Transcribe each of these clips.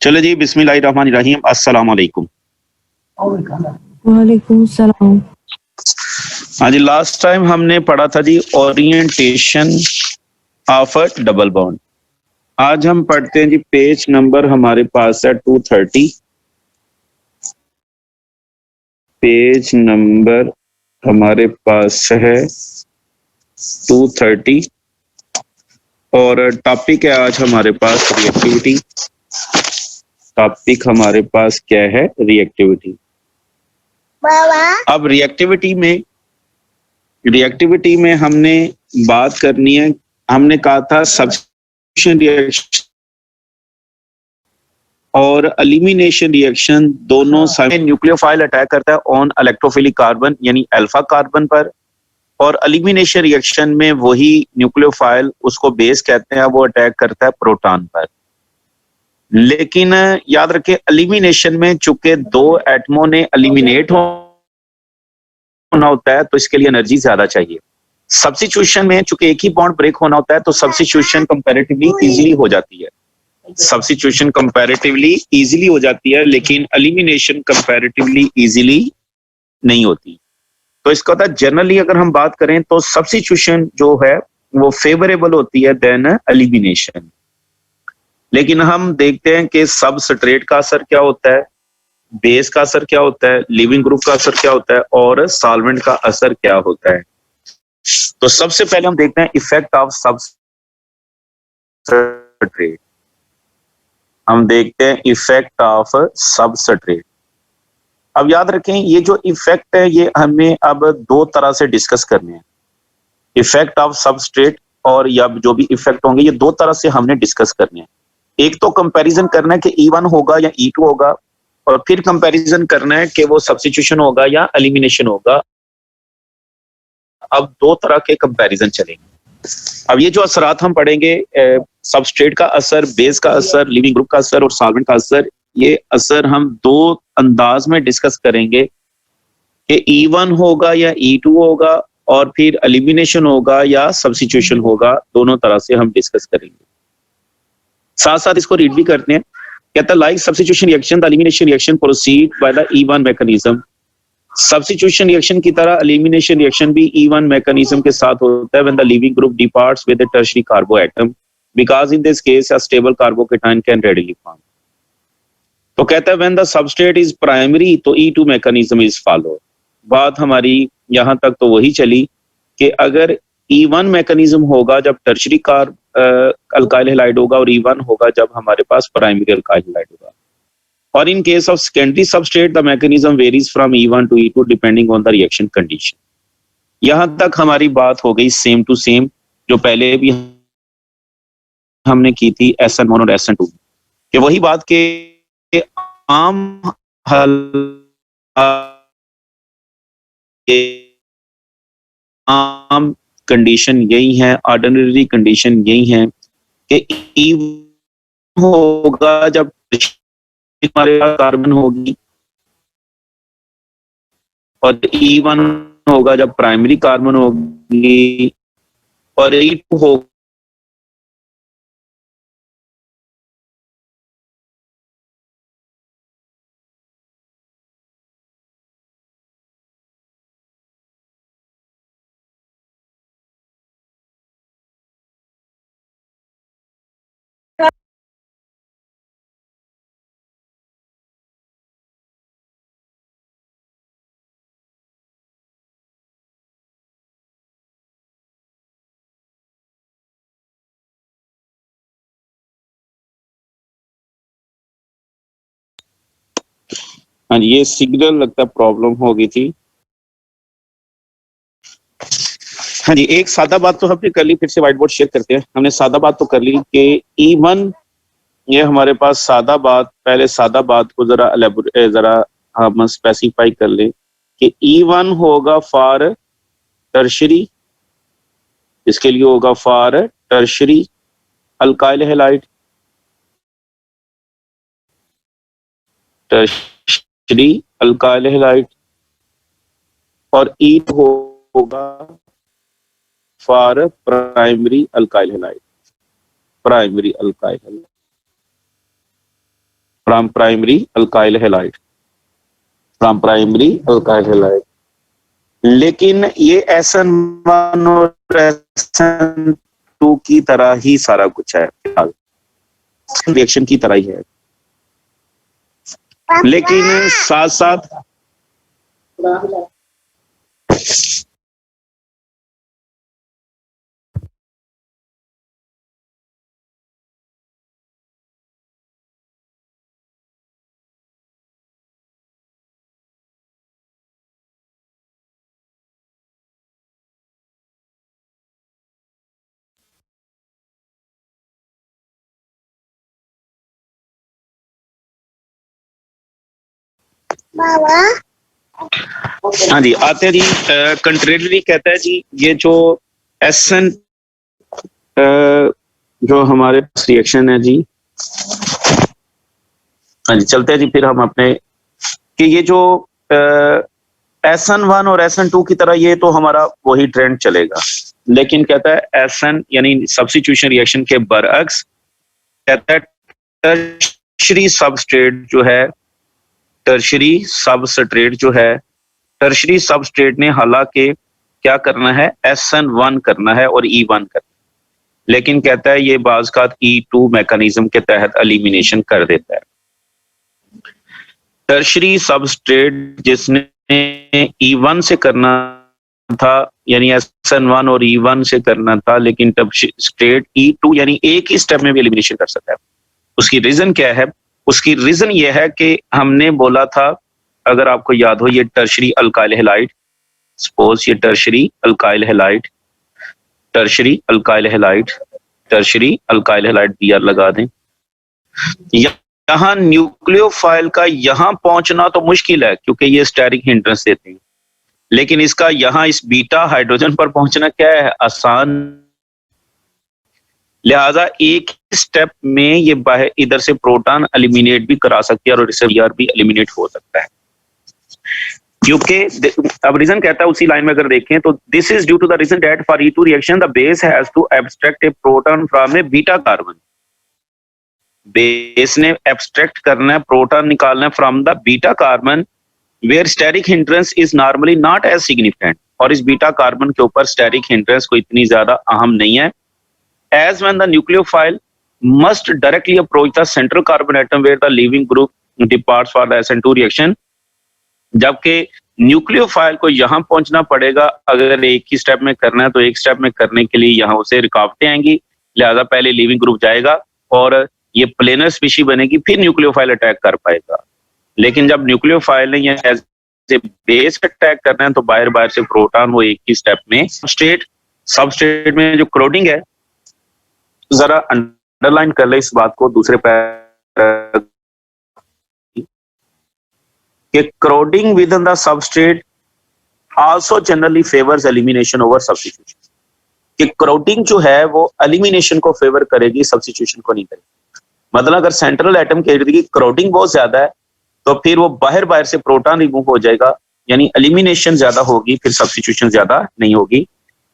चलो जी, बिस्मिल्लाहिर्रहमानिर्रहीम, अस्सलाम वालेकुम। वालेकुम सलाम। हाँ जी, लास्ट टाइम हमने पढ़ा था जी orientation of a double bond. आज हम पढ़ते हैं जी, पेज नंबर हमारे पास है 230। पेज नंबर हमारे पास है 230 और टॉपिक है आज हमारे पास रिएक्टिविटी। टॉपिक हमारे पास क्या है? रिएक्टिविटी। अब रिएक्टिविटी में हमने बात करनी है। हमने कहा था सब्स्टिट्यूशन रिएक्शन और एलिमिनेशन रिएक्शन दोनों न्यूक्लियोफाइल अटैक करता है ऑन इलेक्ट्रोफिलिक कार्बन यानी अल्फा कार्बन पर, और एलिमिनेशन रिएक्शन में वही न्यूक्लियोफाइल, उसको बेस कहते हैं, वो अटैक करता है प्रोटॉन पर। लेकिन याद रखें, एलिमिनेशन में चूंकि दो एटमों ने एलिमिनेट होना होता है तो इसके लिए एनर्जी ज्यादा चाहिए। सब्स्टिट्यूशन में चूंकि एक ही बॉन्ड ब्रेक होना होता है तो सब्स्टिट्यूशन कंपैरेटिवली इजीली हो जाती है। सब्स्टिट्यूशन कंपैरेटिवली इजीली हो जाती है, लेकिन एलिमिनेशन कंपैरेटिवली इजीली नहीं होती। तो इसका होता है, जनरली अगर हम बात करें तो सब्स्टिट्यूशन जो है वो फेवरेबल होती है देन एलिमिनेशन। लेकिन हम देखते हैं कि सबस्ट्रेट का असर क्या होता है, बेस का असर क्या होता है, लिविंग ग्रुप का असर क्या होता है और सॉल्वेंट का असर क्या होता है। तो सबसे पहले हम देखते हैं इफेक्ट ऑफ सबस्ट्रेट। हम देखते हैं इफेक्ट ऑफ सबस्ट्रेट। अब याद रखें, ये जो इफेक्ट है ये हमें अब दो तरह से डिस्कस करने हैं। इफेक्ट ऑफ सबस्ट्रेट और या जो भी इफेक्ट होंगे ये दो तरह से हमने डिस्कस करने हैं। एक तो कंपैरिजन करना है कि E1 होगा या E2 होगा, और फिर कंपैरिजन करना है कि वो सब्स्टिट्यूशन होगा या एलिमिनेशन होगा। अब दो तरह के कंपैरिजन चलेंगे। अब ये जो असरात हम पढ़ेंगे, सबस्ट्रेट का असर, बेस का असर, लिविंग ग्रुप का असर और सॉल्वेंट का असर, ये असर हम दो अंदाज में डिस्कस करेंगे कि E1 होगा या E2 होगा, और फिर एलिमिनेशन होगा या सब्स्टिट्यूशन होगा। दोनों तरह से हम डिस्कस करेंगे। साथ साथ इसको रीड भी करते हैं। कहता है, like substitution reaction the elimination reaction proceed by the E1 mechanism. Substitution reaction की तरह एलिमिनेशन रिएक्शन भी E1 मैकेनिज्म के साथ होता है when the leaving group departs with the tertiary कार्बो atom, because in this case a stable carbocation can readily form. तो कहता है when the substrate is primary तो E2 मैकेनिज्म इज फॉलो। बात हमारी यहां तक तो वही चली कि अगर E1 मैकेनिज्म होगा जब टर्शियरी कार्ब अल्काइल हैलाइड होगा, और E1 होगा जब हमारे पास प्राइमरी अल्काइल हैलाइड होगा। और in case of secondary substrate the mechanism varies from E1 to E2 depending on the reaction condition। यहां तक हमारी बात हो गई सेम टू सेम, जो पहले भी हमने की थी SN1 और SN2, कि वही बात के आम हल आम कंडीशन यही है, ऑर्डिनरी कंडीशन यही है कि E होगा जब हमारे पास कार्बन होगी, और E1 होगा जब प्राइमरी कार्बन होगी, और E2 होगा हाँ जी, ये सिग्नल लगता है प्रॉब्लम हो गई थी। हाँ जी, एक सादा बात तो हमने कर ली, फिर से व्हाइट बोर्ड शेयर करते हैं। हमने सादा बात तो कर ली कि E1, ये हमारे पास सादा बात, पहले सादा बात को जरा हम स्पेसिफाई कर लें कि E1 होगा फॉर टर्शियरी, इसके लिए होगा for tertiary alkyl halide, tertiary alkyl halide, और E2 होगा for primary alkyl halide, primary alkyl halide. From primary alkyl halide, from primary alkyl halide. लेकिन ये SN1 और SN2 की तरह ही सारा कुछ है, रिएक्शन की तरह ही है, लेकिन साथ साथ हाँ जी आते हैं जी। कंट्रेरी कहता है जी ये जो SN जो हमारे पास रिएक्शन है जी, हाँ जी चलते हैं जी फिर हम अपने कि ये जो SN1 और SN2 की तरह ये तो हमारा वही ट्रेंड चलेगा, लेकिन कहता है SN यानी सब्स्टिट्यूशन रिएक्शन के बरअक्स कहता है टर्शरी सबस्ट्रेट जो है, टर्शरी सबस्ट्रेट जो है, टर्शरी सबस्ट्रेट ने हालांकि क्या करना है SN1 करना है और E1 करना है, लेकिन कहता है ये बाज का E2 मैकेनिज्म के तहत एलिमिनेशन कर देता है। टर्शरी सबस्ट्रेट जिसने E1 से करना था यानी SN1 और E1 से करना था, लेकिन सबस्ट्रेट E2 यानी एक ही स्टेप में भी एलिमिनेशन कर सकता है। उसकी रीजन क्या है? उसकी रीजन ये है कि हमने बोला था, अगर आपको याद हो, ये टर्शरी अल्काइल हैलाइड, सपोज ये tertiary alkyl halide, tertiary alkyl halide, tertiary alkyl halide BR लगा दें। यहाँ न्यूक्लियोफाइल का यहाँ पहुंचना तो मुश्किल है क्योंकि ये स्टेरिक हिंड्रेंस देते हैं, लेकिन इसका यहाँ इस बीटा हाइड्रोजन पर पहुंचना क्या है, आसान। लिहाजा एक स्टेप में ये बाहर इधर से प्रोटॉन एलिमिनेट भी करा सकती है और इससे BR भी एलिमिनेट हो सकता है, क्योंकि अब रीजन कहता है उसी लाइन में अगर देखें तो this is due to the reason that for E2 reaction the base has to abstract a proton from a beta carbon. Base ने एब्स्ट्रैक्ट करना है, प्रोटॉन निकालना है from the beta carbon where steric hindrance is normally not as significant, और इस beta carbon के ऊपर steric hindrance को इतनी ज्यादा अहम नहीं है। As when the nucleophile must directly approach the central carbon atom where the leaving group departs for the SN2 reaction, जबकि न्यूक्लियोफाइल को यहां पहुंचना पड़ेगा। अगर एक ही स्टेप में करना है तो एक स्टेप में करने के लिए यहां उसे रुकावटें आएंगी, लिहाजा पहले लिविंग ग्रुप जाएगा और ये प्लेनर स्पीशी बनेगी, फिर न्यूक्लियोफाइल अटैक कर पाएगा। लेकिन जब न्यूक्लियोफाइल ने ये एज ए बेस अटैक करना है तो बाहर बाहर से प्रोटॉन वो एक ही स्टेप में सबस्ट्रेट में जो क्रोडिंग है, जरा अंडरलाइन कर ले इस बात को दूसरे पैर कि crowding within the substrate also generally favours elimination over substitution, कि क्रोडिंग जो है वो एलिमिनेशन को फेवर करेगी, सब्स्टिट्यूशन को नहीं करेगी। मतलब अगर सेंट्रल एटम के इर्द गिर्द क्रोडिंग बहुत ज्यादा है तो फिर वो बाहर बाहर से प्रोटॉन रिमूव हो जाएगा, यानी एलिमिनेशन ज्यादा होगी, फिर सब्स्टिट्यूशन ज्यादा नहीं होगी।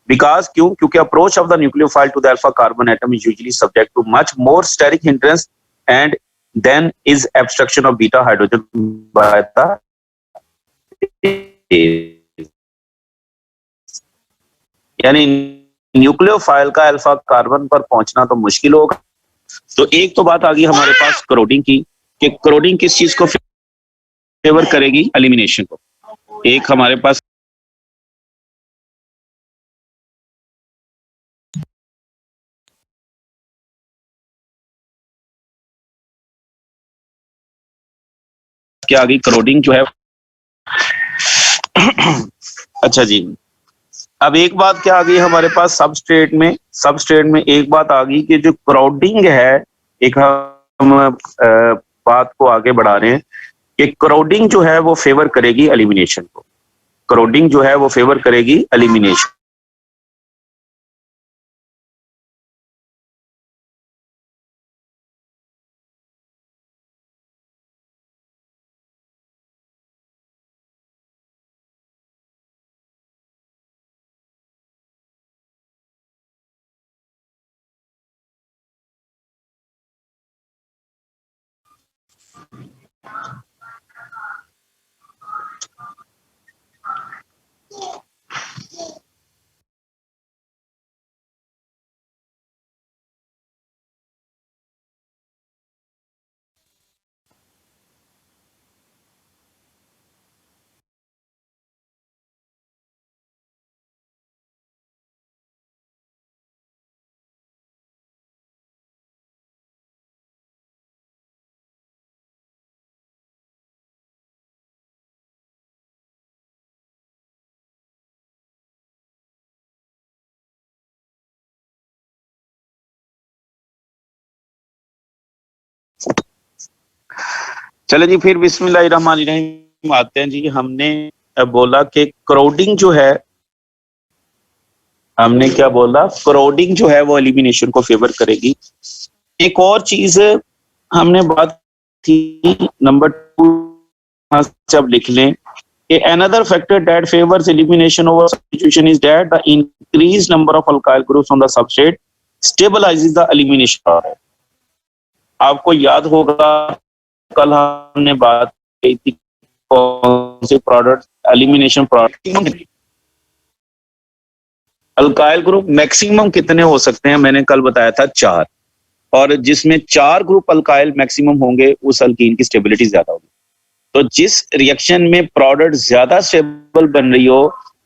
बिकॉज क्योंकि approach of the nucleophile to the alpha carbon atom is usually subject to much more steric hindrance and then is abstraction of beta hydrogen by the, यानी न्यूक्लियोफाइल का अल्फा कार्बन पर पहुंचना तो मुश्किल होगा। तो एक तो बात आ गई हमारे पास क्रोडिंग की, कि क्रोडिंग किस चीज को फेवर करेगी, एलिमिनेशन को। एक हमारे पास क्या आ गई, क्रोडिंग जो है अच्छा जी, अब एक बात क्या आ गई हमारे पास सबस्ट्रेट में एक बात आ गई कि जो क्राउडिंग है, एक हम बात को आगे बढ़ा रहे हैं कि क्राउडिंग जो है वो फेवर करेगी एलिमिनेशन को, क्राउडिंग जो है वो फेवर करेगी एलिमिनेशन। चले जी, फिर बिस्मिल्लाहिर्रहमानिर्रहीम आते हैं जी। हमने बोला कि क्राउडिंग जो है, हमने क्या बोला, क्राउडिंग जो है वो एलिमिनेशन को फेवर करेगी। एक और चीज हमने बात थी नंबर 2, से अब लिख लें कि another factor that favors elimination over substitution is that the increased number of alkyl groups on the substrate stabilizes the elimination process. आपको याद होगा कल हमने बात की थी कौन से product elimination product, alkyl group maximum कितने हो सकते हैं, मैंने कल बताया था 4, और जिसमें 4 ग्रुप अल्काइल मैक्सिमम होंगे उस अल्कीन की स्टेबिलिटी ज्यादा होगी। तो जिस रिएक्शन में प्रोडक्ट ज्यादा स्टेबल बन रही हो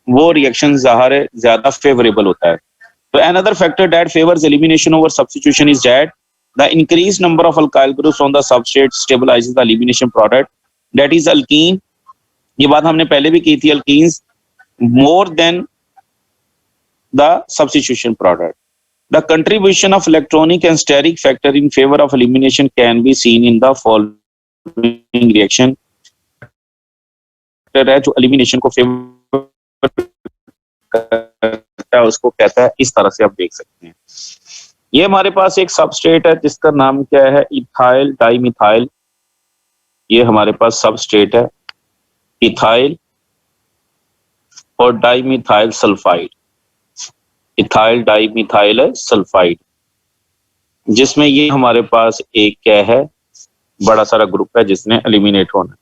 वो रिएक्शन ज़ाहिर है ज्यादा फेवरेबल होता है। तो another factor that favors elimination over substitution is that the increased number of alkyl groups on the substrate stabilizes the elimination product, that is alkene। ये बात हमने पहले भी की थी, alkenes more than the substitution product। The contribution of electronic and steric factor in favor of elimination can be seen in the following reaction। है जो elimination को फेवर करता है उसको कहता है, इस तरह से आप देख सकते हैं। ये हमारे पास एक सबस्ट्रेट है जिसका नाम क्या है, इथाइल डाइमिथाइल। ये हमारे पास सबस्ट्रेट है इथाइल और dimethyl sulphide, ethyl dimethyl sulphide, जिसमें ये हमारे पास एक क्या है, बड़ा सारा ग्रुप है जिसने एलिमिनेट होना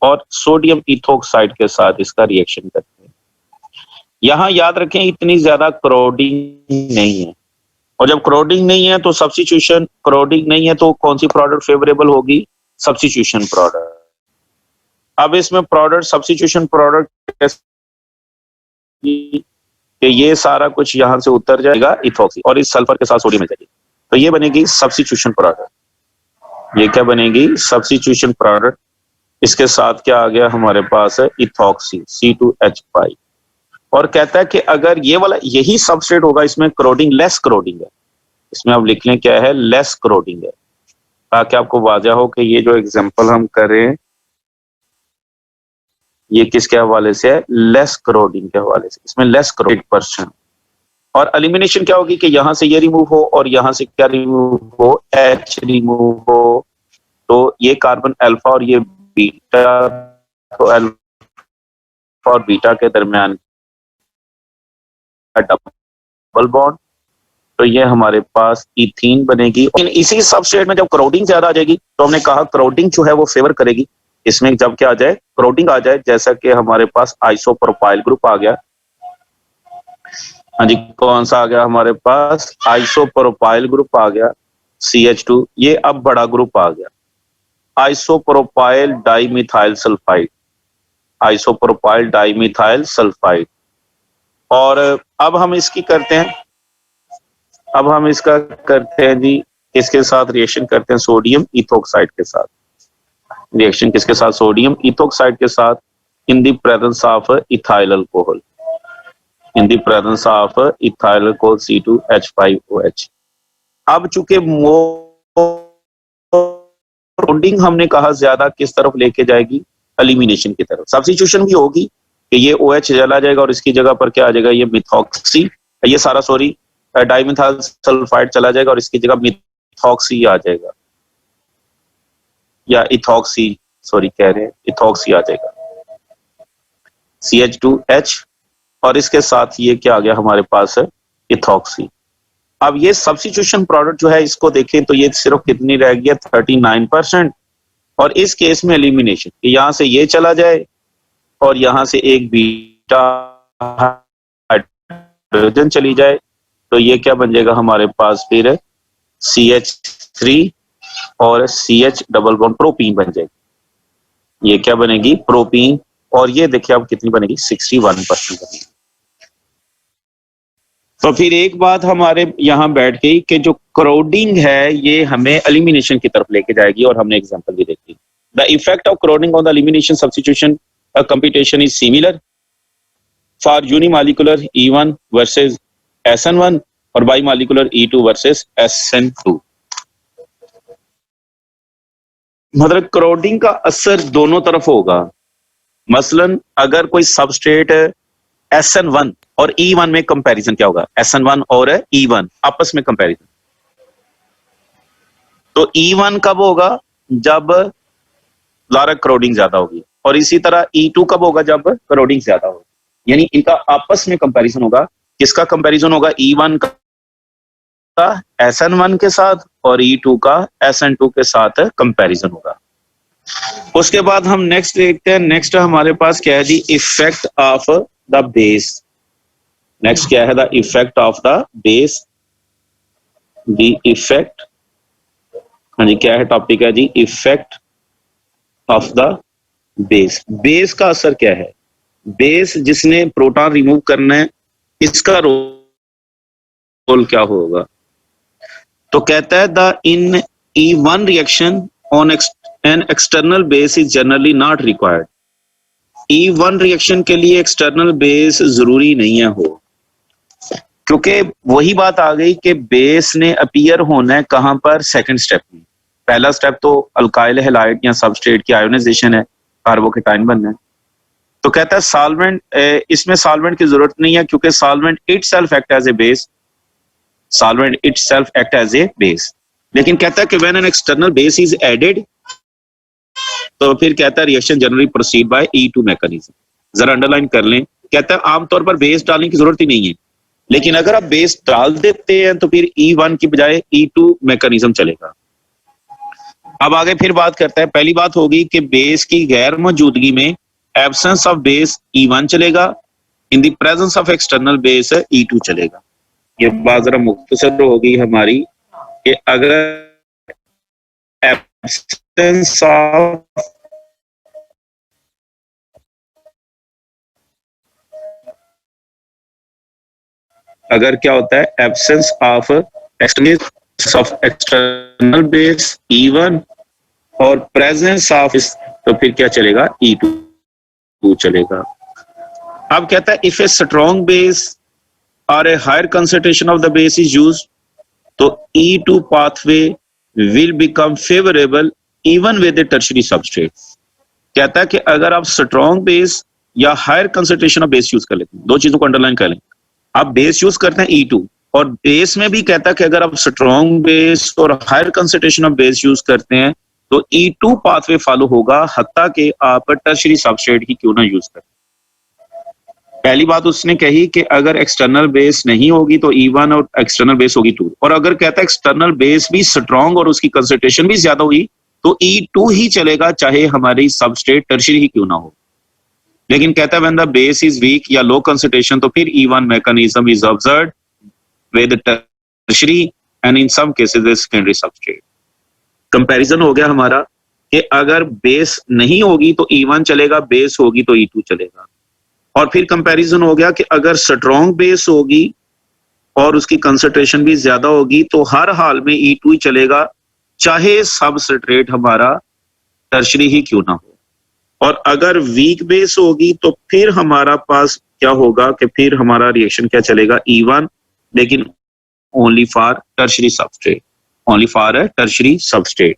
और सोडियम इथोक्साइड के साथ इसका रिएक्शन करते हैं। यहां याद रखें इतनी ज्यादा क्राउडिंग नहीं है, और जब क्राउडिंग नहीं है तो सब्स्टिट्यूशन, क्राउडिंग नहीं है तो कौन सी प्रोडक्ट फेवरेबल होगी, सब्स्टिट्यूशन प्रोडक्ट। अब इसमें प्रोडक्ट सब्स्टिट्यूशन प्रोडक्ट कि ये सारा कुछ यहां से उतर जाएगा इथोक्सी और इस सल्फर के साथ सोडियम मिल जाएगी, तो ये बनेगी सब्स्टिट्यूशन प्रोडक्ट। ये क्या बनेगी, सब्स्टिट्यूशन प्रोडक्ट। इसके साथ क्या आ गया हमारे पास है इथॉक्सी C2H5, और कहता है कि अगर ये वाला यही सबस्ट्रेट होगा, इसमें क्राउडिंग, लेस क्राउडिंग है, इसमें आप लिख लें क्या है, लेस क्राउडिंग है, ताकि आपको वाजह हो कि ये जो एग्जांपल हम करें ये किसके हवाले से है, लेस क्राउडिंग के हवाले से। इसमें लेस क्राउडिंग % और एलिमिनेशन क्या होगी कि यहां से ये रिमूव हो और यहां से क्या रिमूव हो, H रिमूव हो, तो ये कार्बन अल्फा और ये बीटा, तो अल्फा और बीटा के दरमियान डबल बॉन्ड, तो ये हमारे पास इथीन बनेगी। इसी सबस्ट्रेट में जब क्राउडिंग ज्यादा आ जाएगी तो हमने कहा क्राउडिंग जो है वो फेवर करेगी इसमें, जब क्या आ जाए, क्राउडिंग आ जाए, जैसा कि हमारे पास आइसोप्रोपाइल ग्रुप आ गया। हाँ जी, कौन सा आ गया हमारे पास, आइसोप्रोपाइल ग्रुप आ गया CH2, ये अब बड़ा ग्रुप आ गया isopropyl dimethyl sulphide, isopropyl dimethyl sulphide. और अब हम इसकी करते हैं, अब हम इसका करते हैं जी, इसके साथ रिएक्शन करते हैं सोडियम इथोक्साइड के साथ, रिएक्शन किसके साथ, सोडियम इथोक्साइड के साथ, in the presence of ethyl alcohol, in the presence of ethyl alcohol C2H5OH। अब चूंकि क्राउडिंग हमने कहा ज्यादा किस तरफ लेके जाएगी, एलिमिनेशन की तरफ। सब्स्टिट्यूशन भी होगी कि ये OH चला जाएगा और इसकी जगह पर क्या आ जाएगा, ये मिथॉक्सी, ये सारा सॉरी डाइमिथाइल सल्फाइड चला जाएगा और इसकी जगह मिथॉक्सी आ जाएगा, या इथॉक्सी, सॉरी कह रहे हैं इथॉक्सी आ जाएगा CH2H, और इसके साथ ये क्या आ गया हमारे पास है, इथॉक्सी। अब ये सब्स्टिट्यूशन प्रोडक्ट जो है इसको देखें तो ये सिर्फ कितनी रह गई है, 39%, और इस केस में एलिमिनेशन, यहां से ये चला जाए और यहां से एक बीटा हाइड्रोजन चली जाए, तो ये क्या बन जाएगा हमारे पास फिर CH3 और CH डबल बॉन्ड प्रोपीन बन जाएगी। ये क्या बनेगी? प्रोपीन। और ये देखिए अब कितनी बनेगी? 61% बनेगी। तो फिर एक बात हमारे यहाँ बैठ गई कि जो क्रोडिंग है ये हमें एलिमिनेशन की तरफ लेके जाएगी, और हमने एग्जांपल भी देखी। The effect of crowding on the elimination substitution computation is similar for unimolecular E1 versus SN1 और बाईमॉलिक्यूलर E2 वर्सेस SN2। मतलब क्रोडिंग का असर दोनों तरफ होगा। मसलन अगर कोई सबस्ट्रेट SN1 और E1 में कंपैरिजन क्या होगा? SN1 और E1 आपस में कंपैरिजन, तो E1 कब होगा? जब लारा क्रोडिंग ज्यादा होगी, और इसी तरह E2 कब होगा? जब क्रोडिंग ज्यादा होगी। यानी इनका आपस में कंपैरिजन होगा। किसका कंपैरिजन होगा? E1 का SN1 के साथ और E2 का SN2 के साथ कंपैरिजन होगा। उसके बाद हम नेक्स्ट देखते हैं। नेक्स्ट हमारे पास क्या है जी? Effect of the base. Next क्या है? The effect of the base. The effect, हाँ जी, क्या है टॉपिक है जी? Effect of the base. Base का असर क्या है? बेस जिसने प्रोटॉन रिमूव करना है, इसका रोल क्या होगा? तो कहता है the in E1 reaction on an external base is generally not required. E1 reaction के लिए एक्सटर्नल बेस जरूरी नहीं है हो, क्योंकि वही बात आ गई कि बेस ने अपीयर होना है कहां पर? सेकंड स्टेप में। पहला स्टेप तो अल्काइल हैलाइड या सबस्ट्रेट की आयोनाइजेशन है, कार्बोकेटाइन बनना है। तो कहता है सॉल्वेंट, इसमें सॉल्वेंट की जरूरत नहीं है, क्योंकि solvent itself act as a base. Solvent itself act as a base. लेकिन कहता है कि when an external base is added, तो फिर कहता है reaction generally proceed by E2 mechanism. जरा अंडरलाइन कर लें। कहता है आमतौर पर बेस डालने की जरूरत ही नहीं है, लेकिन अगर आप बेस डाल देते हैं तो फिर E1 की बजाय E2 मैकेनिज्म चलेगा। अब आगे फिर बात करता है। पहली बात होगी कि बेस की गैर मौजूदगी में एब्सेंस ऑफ बेस E1 चलेगा, in the presence of external base E2 चलेगा। ये बात जरा मुख्तसर होगी हमारी कि अगर एब्सेंस ऑफ क्या होता है? Absence of external base E1 और प्रेजेंस ऑफ, तो फिर क्या चलेगा? E2 चलेगा। अब कहता है इफ ए स्ट्रॉन्ग बेस और a higher concentration of the base is used, तो E2 pathway will become favourable even with the tertiary substrate. कहता है कि अगर आप स्ट्रॉन्ग बेस या higher concentration of base use कर लेते हैं, दो चीजों को अंडरलाइन कर लें। आप बेस यूज करते हैं E2, और बेस में भी कहता है कि अगर आप स्ट्रॉन्ग बेस और higher concentration of base use करते हैं तो E2 पाथवे फॉलो होगा, हत्ता कि आप टर्शियरी सबस्ट्रेट ही क्यों ना यूज करें। पहली बात उसने कही कि अगर एक्सटर्नल बेस नहीं होगी तो E1 और एक्सटर्नल बेस होगी 2, और अगर कहता है एक्सटर्नल बेस भी स्ट्रॉन्ग और उसकी कंसंट्रेशन भी ज्यादा हुई तो E2 ही चलेगा, चाहे हमारी सबस्ट्रेट टर्शियरी ही क्यों ना हो। लेकिन कहता है when the base is weak या लो कंसंट्रेशन, तो फिर E1 mechanism is observed with tertiary and in some cases the secondary substrate. Comparison हो गया हमारा कि अगर बेस नहीं होगी तो E1 चलेगा, बेस होगी तो E2 चलेगा। और फिर कंपैरिजन हो गया कि अगर स्ट्रॉन्ग बेस होगी और उसकी कंसंट्रेशन भी ज्यादा होगी तो हर हाल में E2 ही चलेगा, चाहे सबस्ट्रेट हमारा टर्शियरी ही क्यों ना हो। और अगर वीक बेस होगी तो फिर हमारा पास क्या होगा कि फिर हमारा रिएक्शन क्या चलेगा? E1, लेकिन only for tertiary substrate, only for tertiary substrate.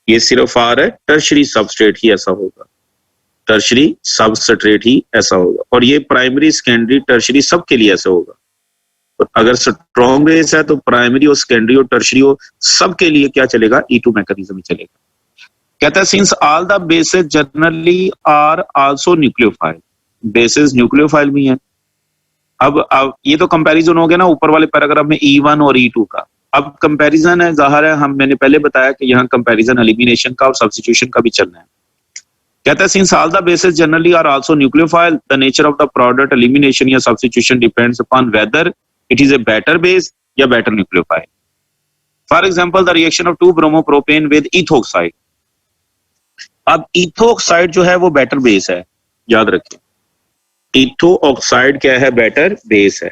ये सिर्फ फॉर टर्शियरी सबस्ट्रेट ही ऐसा होगा, टर्शियरी सबस्ट्रेट ही ऐसा होगा। और ये प्राइमरी, सेकेंडरी, टर्शियरी सब के लिए ऐसा होगा। तो अगर स्ट्रॉन्ग बेस है तो प्राइमरी और सेकेंडरी और टर्शियरी हो, सब के लिए क्या चलेगा? E2 मैकेनिज्म ही चलेगा। कहता है since all the bases generally are also nucleophile, bases nucleophile भी हैं। अब ये तो कंपैरिजन हो गया ना ऊपर वाले पैराग्राफ में E1 और E2 का। अब कंपैरिजन है, जाहिर है मैंने पहले बताया कि यहाँ कंपैरिजन एलिमिनेशन का और सब्स्टिट्यूशन का भी चलना है। कहता है since all the bases generally are also nucleophile the nature of the product elimination या substitution depends upon whether it is a better base या better nucleophile. For example the reaction of 2 bromopropane with ethoxide. अब ethoxide जो है वो better base है, याद रखें। इथो oxide क्या है? बेटर बेस है।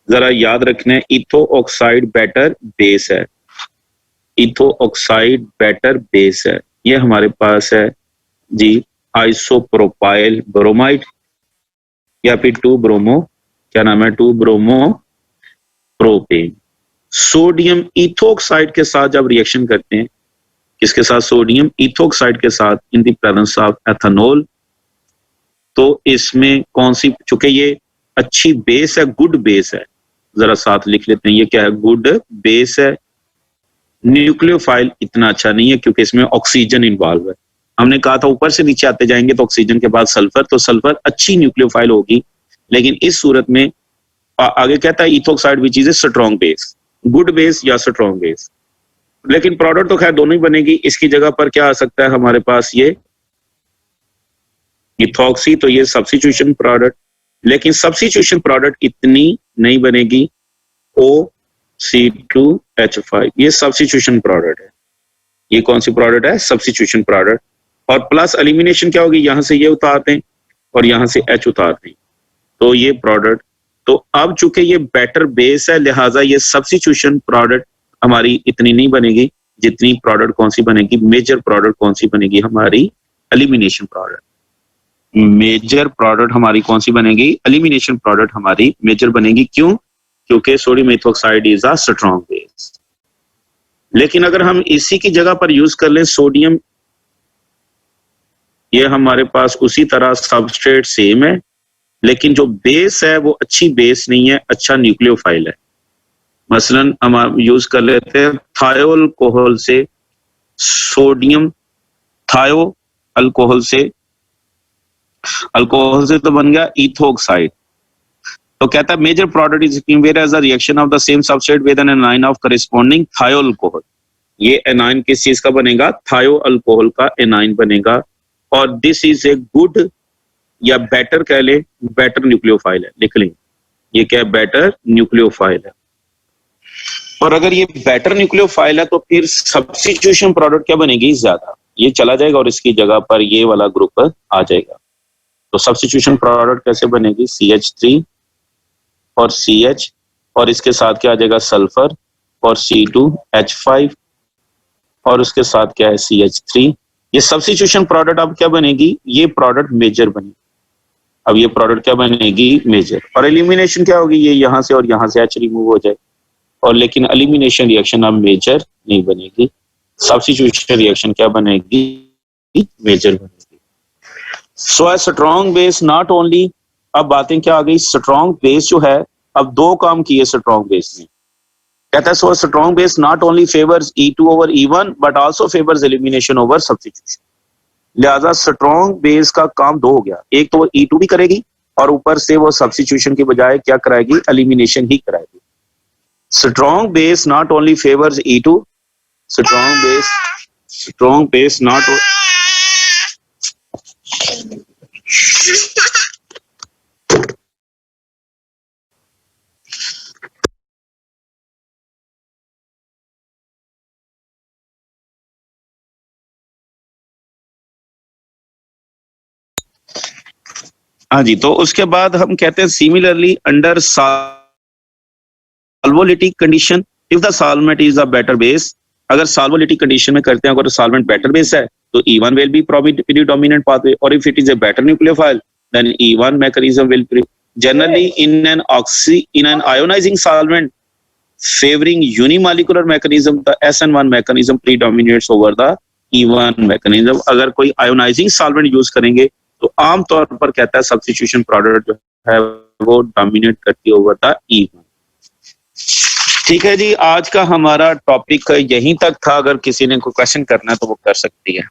जरा याद रखना है, इथो ऑक्साइड बेटर बेस है। इथो ऑक्साइड बेटर बेस है। ये हमारे पास है जी आइसोप्रोपाइल ब्रोमाइड या फिर 2 ब्रोमो, क्या नाम है, 2 ब्रोमो प्रोपेन। सोडियम इथोक्साइड के साथ जब रिएक्शन करते हैं, किसके साथ? सोडियम इथोक्साइड के साथ in the presence of ethanol, तो इसमें कौन सी, चूंकि ये अच्छी बेस है, गुड बेस है, जरा साथ लिख लेते हैं, ये क्या है? गुड बेस है। न्यूक्लियोफाइल इतना अच्छा नहीं है क्योंकि इसमें ऑक्सीजन इन्वॉल्व है। हमने कहा था ऊपर से नीचे आते जाएंगे तो ऑक्सीजन के बाद सल्फर, तो सल्फर अच्छी न्यूक्लियोफाइल होगी, लेकिन इस सूरत में आगे कहता है ethoxide which is a strong base, good base या स्ट्रॉन्ग बेस। लेकिन प्रोडक्ट तो खैर दोनों ही बनेगी। इसकी जगह पर क्या आ सकता है हमारे पास? ये इथॉक्सी, तो ये सब्स्टिट्यूशन प्रोडक्ट, लेकिन सब्स्टिट्यूशन प्रोडक्ट इतनी नहीं बनेगी। OC2H5 ये सब्स्टिट्यूशन प्रोडक्ट है। ये कौन सी प्रोडक्ट है? Substitution product. और प्लस एलिमिनेशन क्या होगी? यहां से ये उतारते हैं और यहां से H उतारते हैं, तो ये प्रोडक्ट। तो अब चूंकि ये बेटर बेस है, लिहाजा ये सब्स्टिट्यूशन प्रोडक्ट हमारी इतनी नहीं बनेगी जितनी प्रोडक्ट कौन सी बनेगी? मेजर प्रोडक्ट कौन सी बनेगी? हमारी एलिमिनेशन प्रोडक्ट। मेजर प्रोडक्ट हमारी कौन सी बनेगी? एलिमिनेशन प्रोडक्ट हमारी मेजर बनेगी। क्यों? क्योंकि sodium ethoxide is a strong base. लेकिन अगर हम इसी की जगह पर यूज कर लें सोडियम, ये हमारे पास उसी तरह सबस्ट्रेट सेम है, लेकिन जो बेस है वो अच्छी बेस नहीं है, अच्छा न्यूक्लियोफाइल है। मसलन हम यूज कर लेते हैं थायो अल्कोहल से सोडियम, थायो अल्कोहल से तो बन गया इथोक्साइड। तो कहता है major product is where as a reaction of the same substrate with an anion of corresponding thio alcohol. ये एनाइन किस चीज का बनेगा? थायो अल्कोहल का एनाइन बनेगा। और दिस इज ए गुड या बेटर कह ले, बेटर न्यूक्लियोफाइल है। लिख लें, ये क्या है? बेटर न्यूक्लियोफाइल है। और अगर ये बेटर न्यूक्लियोफाइल है तो फिर सब्स्टिट्यूशन प्रोडक्ट क्या बनेगी? ज्यादा। ये चला जाएगा और इसकी जगह पर ये वाला ग्रुप आ जाएगा। तो सब्स्टिट्यूशन प्रोडक्ट कैसे बनेगी? CH3 और CH, और इसके साथ क्या आ जाएगा? सल्फर और C2H5, और उसके साथ क्या है? CH3। ये सब्स्टिट्यूशन प्रोडक्ट अब क्या बनेगी? ये प्रोडक्ट मेजर बनेगी। अब ये प्रोडक्ट क्या बनेगी? मेजर। और एलिमिनेशन क्या होगी? ये यहां से और यहां से H रिमूव हो जाए, और लेकिन एलिमिनेशन रिएक्शन अब मेजर नहीं बनेगी। सब्स्टिट्यूशन रिएक्शन क्या बनेगी? मेजर बनेगी। So strong base not only, अब बातें क्या आ गई? स्ट्रॉन्ग बेस जो है, अब दो काम किए स्ट्रॉन्ग बेस ने। कहता है so strong base not only favours E2 over E1 but also favours elimination over substitution. लिहाजा स्ट्रॉन्ग बेस का काम दो हो गया, एक तो वो E2 भी करेगी और ऊपर से वो सब्स्टिट्यूशन की बजाय क्या कराएगी? एलिमिनेशन ही कराएगी। Strong base not only favours E2, strong base not हाँ जी। तो उसके बाद हम कहते हैं similarly under solvolytic condition if the solvent is a better base, अगर सॉल्वोलिटिक कंडीशन में करते हैं, अगर सॉल्वेंट बेटर बेस है तो E1 will be predominant pathway, or if it is a better nucleophile then E1 mechanism will generally in an ionizing solvent favoring unimolecular mechanism, the SN1 mechanism predominates over the E1 mechanism। अगर कोई ionizing solvent use करेंगे तो आमतौर पर कहता है substitution product जो है वो डोमिनेट करती है ओवर द E1। ठीक है जी, आज का हमारा टॉपिक यहीं तक था। अगर किसी ने कोई क्वेश्चन करना है तो वो कर सकती है।